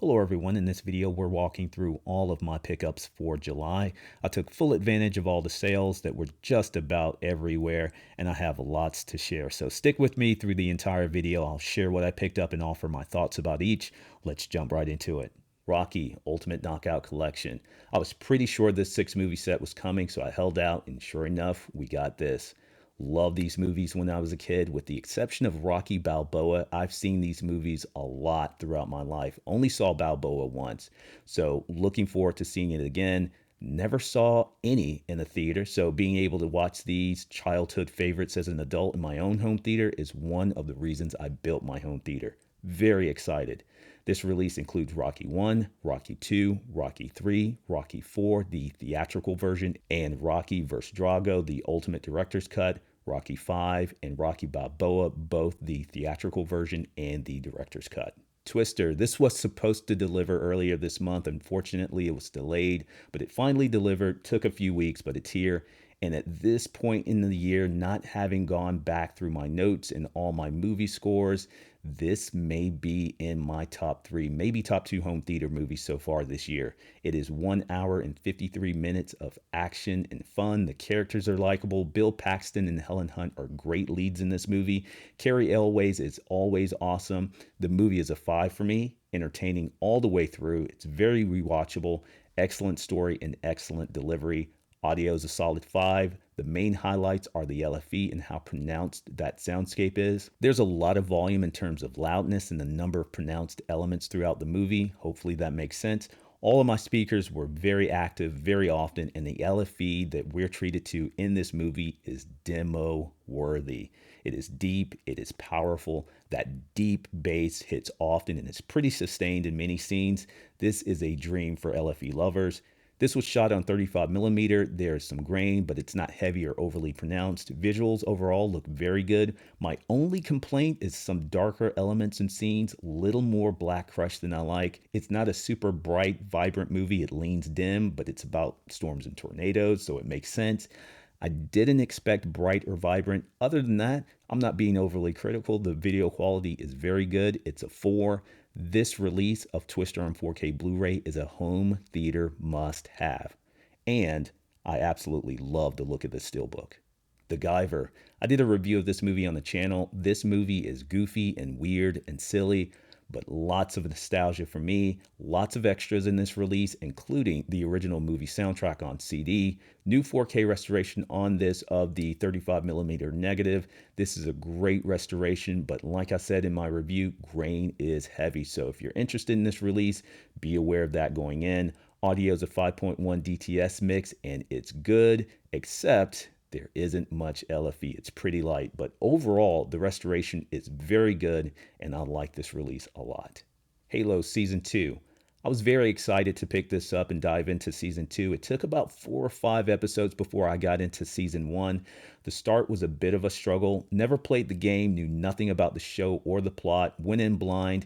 Hello everyone, in this video we're walking through all of my pickups for July. I took full advantage of all the sales that were just about everywhere, and I have lots to share. So stick with me through the entire video. I'll share what I picked up and offer my thoughts about each. Let's jump right into it. Rocky Ultimate Knockout Collection. I was pretty sure this 6-movie set was coming, so I held out, and sure enough, we got this. Love these movies when I was a kid. With the exception of Rocky Balboa, I've seen these movies a lot throughout my life. Only saw Balboa once, so looking forward to seeing it again. Never saw any in a theater, so being able to watch these childhood favorites as an adult in my own home theater is one of the reasons I built my home theater. Very excited. This release includes Rocky 1, Rocky 2, Rocky 3, Rocky 4, the theatrical version, and Rocky vs. Drago, the Ultimate Director's Cut, Rocky 5, and Rocky Balboa, both the theatrical version and the director's cut. Twister, this was supposed to deliver earlier this month. Unfortunately, it was delayed, but it finally delivered. Took a few weeks, but it's here. And at this point in the year, not having gone back through my notes and all my movie scores, this may be in my top 3, maybe top 2 home theater movies so far this year. It is 1 hour and 53 minutes of action and fun. The characters are likable. Bill Paxton and Helen Hunt are great leads in this movie. Carrie Elways is always awesome. The movie is a 5 for me, entertaining all the way through. It's very rewatchable, excellent story and excellent delivery. Audio is a solid 5. The main highlights are the LFE and how pronounced that soundscape is. There's a lot of volume in terms of loudness and the number of pronounced elements throughout the movie. Hopefully that makes sense. All of my speakers were very active very often, and the LFE that we're treated to in this movie is demo worthy. It is deep, it is powerful. That deep bass hits often and it's pretty sustained in many scenes. This is a dream for LFE lovers. This was shot on 35mm. There's some grain, but it's not heavy or overly pronounced. Visuals overall look very good. My only complaint is some darker elements and scenes, little more Black Crush than I like. It's not a super bright, vibrant movie. It leans dim, but it's about storms and tornadoes, so it makes sense. I didn't expect bright or vibrant. Other than that, I'm not being overly critical. The video quality is very good. It's a 4. This release of Twister on 4K Blu-ray is a home theater must-have. And I absolutely love the look of this steelbook. The Guyver. I did a review of this movie on the channel. This movie is goofy and weird and silly, but lots of nostalgia for me. Lots of extras in this release, including the original movie soundtrack on CD. New 4K restoration on this of the 35mm negative. This is a great restoration, but like I said in my review, grain is heavy. So if you're interested in this release, be aware of that going in. Audio is a 5.1 DTS mix, and it's good, except there isn't much LFE. It's pretty light, but overall, the restoration is very good, and I like this release a lot. Halo Season 2. I was very excited to pick this up and dive into Season 2. It took about 4 or 5 episodes before I got into Season 1. The start was a bit of a struggle. Never played the game, knew nothing about the show or the plot, went in blind.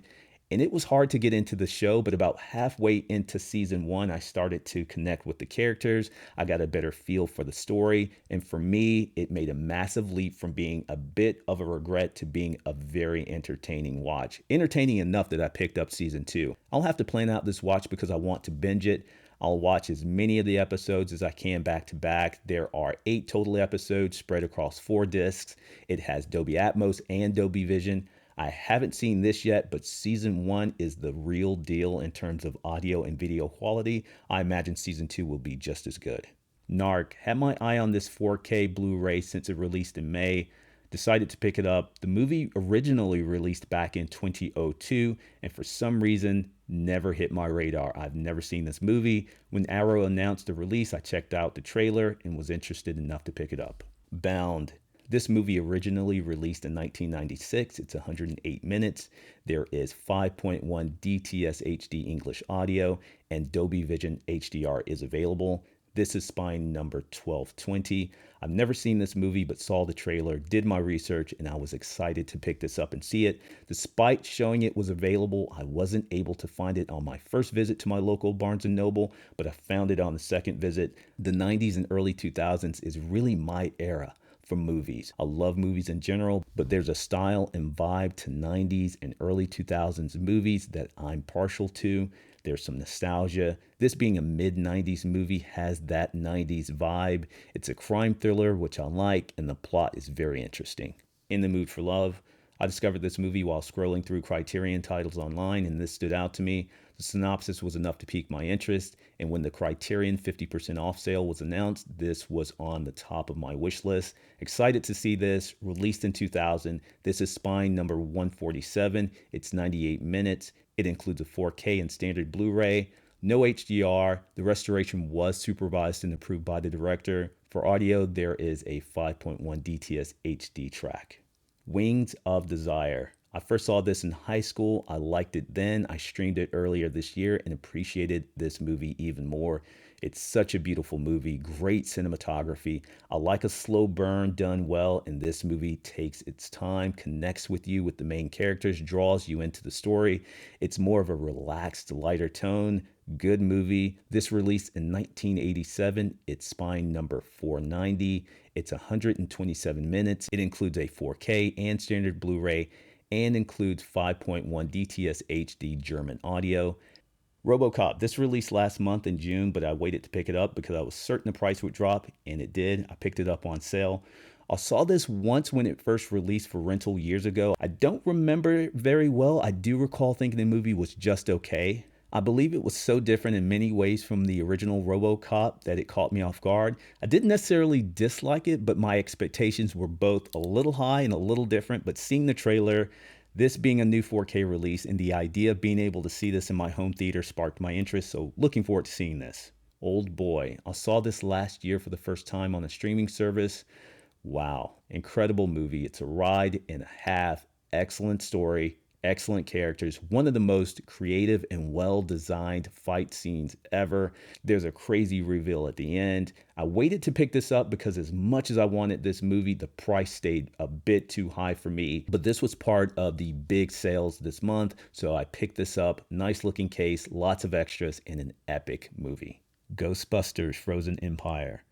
And it was hard to get into the show, but about halfway into Season 1, I started to connect with the characters. I got a better feel for the story. And for me, it made a massive leap from being a bit of a regret to being a very entertaining watch. Entertaining enough that I picked up Season 2. I'll have to plan out this watch because I want to binge it. I'll watch as many of the episodes as I can back to back. There are 8 total episodes spread across 4 discs. It has Dolby Atmos and Dolby Vision. I haven't seen this yet, but Season 1 is the real deal in terms of audio and video quality. I imagine Season 2 will be just as good. Narc. Had my eye on this 4K Blu-ray since it released in May. Decided to pick it up. The movie originally released back in 2002, and for some reason, never hit my radar. I've never seen this movie. When Arrow announced the release, I checked out the trailer and was interested enough to pick it up. Bound. This movie originally released in 1996. It's 108 minutes. There is 5.1 DTS HD English audio, and Dolby Vision HDR is available. This is spine number 1220. I've never seen this movie, but saw the trailer, did my research, and I was excited to pick this up and see it. Despite showing it was available, I wasn't able to find it on my first visit to my local Barnes & Noble, but I found it on the second visit. The 90s and early 2000s is really my era. for movies. I love movies in general, but there's a style and vibe to 90s and early 2000s movies that I'm partial to. There's some nostalgia. This being a mid-90s movie has that 90s vibe. It's a crime thriller, which I like, and the plot is very interesting. In the Mood for Love. I discovered this movie while scrolling through Criterion titles online, and this stood out to me. The synopsis was enough to pique my interest, and when the Criterion 50% off sale was announced, this was on the top of my wish list. Excited to see this. Released in 2000. This is Spine number 147. It's 98 minutes. It includes a 4K and standard Blu-ray. No HDR. The restoration was supervised and approved by the director. For audio, there is a 5.1 DTS HD track. Wings of Desire. I first saw this in high school. I liked it then. I streamed it earlier this year and appreciated this movie even more. It's such a beautiful movie, great cinematography. I like a slow burn done well, and this movie takes its time, connects with you with the main characters, draws you into the story. It's more of a relaxed, lighter tone. Good movie. This released in 1987. It's Spine number 490. It's 127 minutes. It includes a 4K and standard Blu-ray and includes 5.1 DTS HD German audio. Robocop. This released last month in June, but I waited to pick it up because I was certain the price would drop, and it did. I picked it up on sale. I saw this once when it first released for rental years ago. I don't remember it very well. I do recall thinking the movie was just okay. I believe it was so different in many ways from the original Robocop that it caught me off guard. I didn't necessarily dislike it, but my expectations were both a little high and a little different. But seeing the trailer, this being a new 4K release, and the idea of being able to see this in my home theater sparked my interest, so looking forward to seeing this. Oldboy. I saw this last year for the first time on a streaming service. Wow, incredible movie. It's a ride and a half. Excellent story. Excellent characters, one of the most creative and well-designed fight scenes ever. There's a crazy reveal at the end. I waited to pick this up because as much as I wanted this movie, the price stayed a bit too high for me. But this was part of the big sales this month, so I picked this up. Nice looking case, lots of extras, and an epic movie. Ghostbusters Frozen Empire.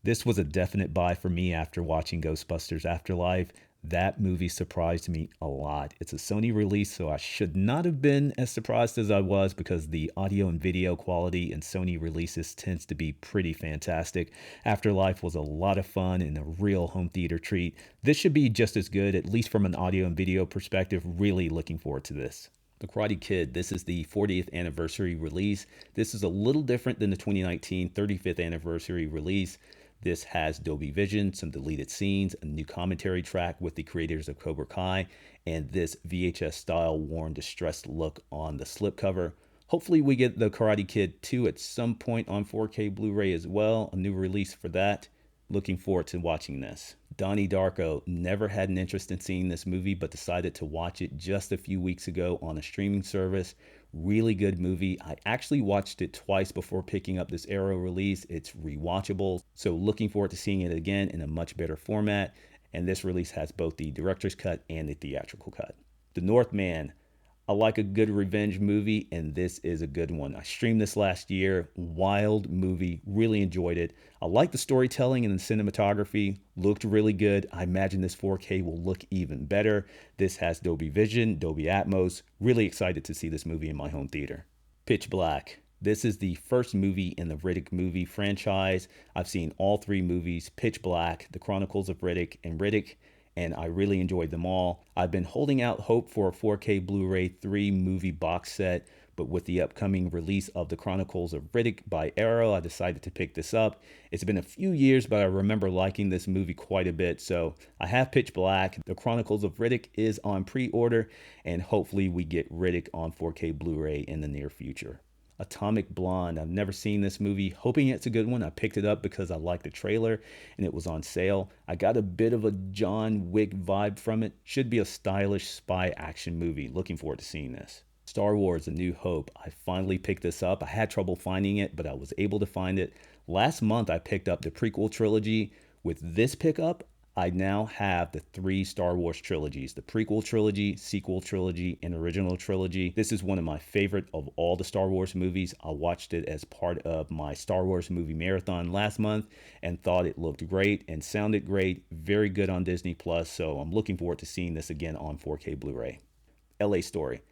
This was a definite buy for me after watching Ghostbusters Afterlife. That movie surprised me a lot. It's a Sony release, so I should not have been as surprised as I was because the audio and video quality in Sony releases tends to be pretty fantastic. Afterlife was a lot of fun and a real home theater treat. This should be just as good, at least from an audio and video perspective. Really looking forward to this. The Karate Kid. This is the 40th anniversary release. This is a little different than the 2019 35th anniversary release. This has Dolby Vision, some deleted scenes, a new commentary track with the creators of Cobra Kai, and this VHS style worn distressed look on the slipcover. Hopefully we get the Karate Kid 2 at some point on 4K Blu-ray as well, a new release for that. Looking forward to watching this. Donnie Darko. Never had an interest in seeing this movie, but decided to watch it just a few weeks ago on a streaming service. Really good movie. I actually watched it twice before picking up this Arrow release. It's rewatchable, so looking forward to seeing it again in a much better format. And this release has both the director's cut and the theatrical cut. The Northman. I like a good revenge movie, and this is a good one. I streamed this last year. Wild movie. Really enjoyed it. I like the storytelling and the cinematography. Looked really good. I imagine this 4K will look even better. This has Dolby Vision, Dolby Atmos. Really excited to see this movie in my home theater. Pitch Black. This is the first movie in the Riddick movie franchise. I've seen all three movies, Pitch Black, The Chronicles of Riddick, and Riddick, and I really enjoyed them all. I've been holding out hope for a 4K Blu-ray 3-movie box set, but with the upcoming release of The Chronicles of Riddick by Arrow, I decided to pick this up. It's been a few years, but I remember liking this movie quite a bit, so I have Pitch Black. The Chronicles of Riddick is on pre-order, and hopefully we get Riddick on 4K Blu-ray in the near future. Atomic Blonde. I've never seen this movie. Hoping it's a good one. I picked it up because I liked the trailer and it was on sale. I got a bit of a John Wick vibe from it. Should be a stylish spy action movie. Looking forward to seeing this. Star Wars: A New Hope. I finally picked this up. I had trouble finding it, but I was able to find it. Last month I picked up the prequel trilogy. With this pickup, I now have the 3 Star Wars trilogies, the prequel trilogy, sequel trilogy, and original trilogy. This is one of my favorite of all the Star Wars movies. I watched it as part of my Star Wars movie marathon last month and thought it looked great and sounded great. Very good on Disney Plus, so I'm looking forward to seeing this again on 4K Blu-ray. LA Story.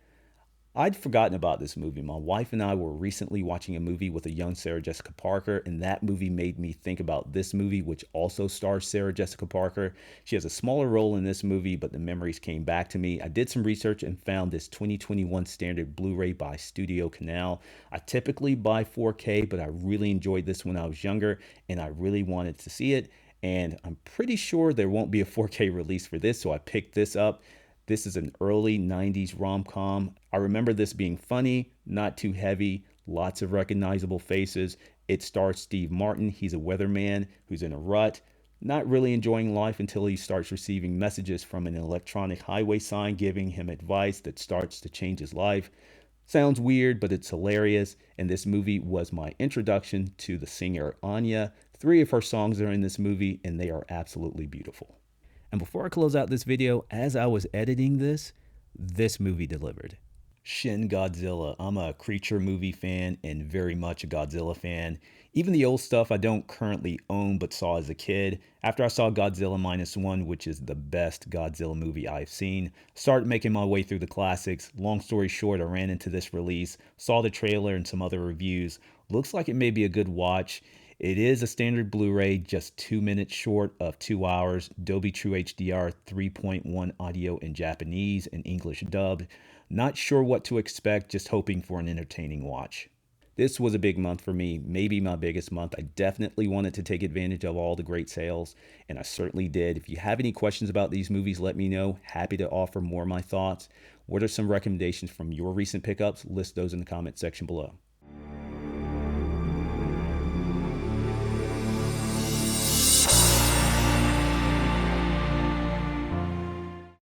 I'd forgotten about this movie. My wife and I were recently watching a movie with a young Sarah Jessica Parker, and that movie made me think about this movie, which also stars Sarah Jessica Parker. She has a smaller role in this movie, but the memories came back to me. I did some research and found this 2021 standard Blu-ray by Studio Canal. I typically buy 4K, but I really enjoyed this when I was younger, and I really wanted to see it. And I'm pretty sure there won't be a 4K release for this, so I picked this up. This is an early 90s rom-com. I remember this being funny, not too heavy, lots of recognizable faces. It stars Steve Martin. He's a weatherman who's in a rut, not really enjoying life until he starts receiving messages from an electronic highway sign giving him advice that starts to change his life. Sounds weird, but it's hilarious, and this movie was my introduction to the singer Anya. 3 of her songs are in this movie, and they are absolutely beautiful. And before I close out this video, as I was editing this movie delivered. Shin Godzilla. I'm a creature movie fan and very much a Godzilla fan. Even the old stuff I don't currently own but saw as a kid. After I saw Godzilla -1, which is the best Godzilla movie I've seen, started making my way through the classics. Long story short, I ran into this release, saw the trailer and some other reviews. Looks like it may be a good watch. It is a standard Blu-ray, just 2 minutes short of 2 hours. Dolby True HDR 3.1 audio in Japanese and English dubbed. Not sure what to expect, just hoping for an entertaining watch. This was a big month for me, maybe my biggest month. I definitely wanted to take advantage of all the great sales, and I certainly did. If you have any questions about these movies, let me know. Happy to offer more of my thoughts. What are some recommendations from your recent pickups? List those in the comment section below.